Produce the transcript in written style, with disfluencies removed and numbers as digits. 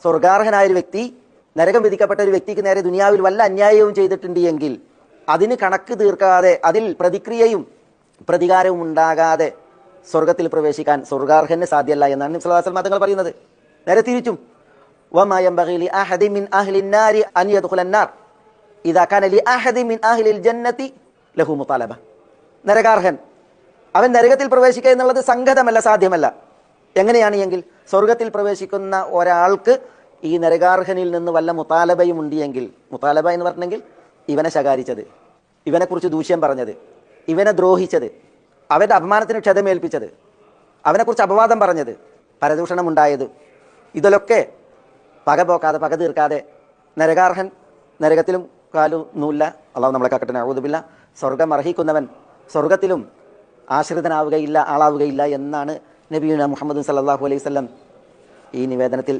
സ്വർഗാർഹനായ ഒരു വ്യക്തി, നരകം വിധിക്കപ്പെട്ട ഒരു വ്യക്തിക്ക് നേരെ ദുനിയാവിൽ വല്ല അന്യായവും ചെയ്തിട്ടുണ്ട് എങ്കിൽ അതിന് കണക്ക് തീർക്കാതെ, അതിൽ പ്രതിക്രിയയും പ്രതികാരവും ഉണ്ടാകാതെ സ്വർഗത്തിൽ പ്രവേശിക്കാൻ സ്വർഗാർഹന് സാധ്യമല്ല എന്നാണ് നബി സല്ലല്ലാഹു അലൈഹി വസല്ലം തങ്ങൾ പറയുന്നത്. നേരെ തിരിച്ചും വമാ യംബഗി ലി അഹദിൻ മിൻ അഹ്ലിൻ നാരി അൻ യദ്ഖുലൻ നാർ ഇദാ കാന ലി അഹദിൻ മിൻ അഹ്ലിൽ ജന്നതി ലഹു മുതാലബ. നരകാർഹൻ അവൻ നരകത്തിൽ പ്രവേശിക്കുക എന്നുള്ളത് സംഗതമല്ല, സാധ്യമല്ല. എങ്ങനെയാണ് എങ്കിൽ സ്വർഗത്തിൽ പ്രവേശിക്കുന്ന ഒരാൾക്ക് ഈ നരകാർഹനിൽ നിന്ന് വല്ല മുതാലബയും ഉണ്ട് എങ്കിൽ, മുതാലബ എന്ന് പറഞ്ഞെങ്കിൽ ഇവനെ ശകാരിച്ചത്, ഇവനെക്കുറിച്ച് ദൂഷ്യം പറഞ്ഞത്, ഇവനെ ദ്രോഹിച്ചത്, അവൻ്റെ അപമാനത്തിന് ക്ഷതമേൽപ്പിച്ചത്, അവനെക്കുറിച്ച് അപവാദം പറഞ്ഞത്, പരദൂഷണമുണ്ടായത്, ഇതിലൊക്കെ പക പോക്കാതെ, പക തീർക്കാതെ നരകാർഹൻ നരകത്തിലും കാലൊന്നുമില്ല. അള്ളാഹു നമ്മളെ കാക്കട്ടെ, നഊദു ബില്ലാഹ്. സ്വർഗം അർഹിക്കുന്നവൻ സ്വർഗത്തിലും ആശ്രിതനാവുകയില്ല, ആളാവുകയില്ല എന്നാണ് നബിയുനാ മുഹമ്മദ് സല്ലല്ലാഹു അലൈഹി വസല്ലം ഈ നിവേദനത്തിൽ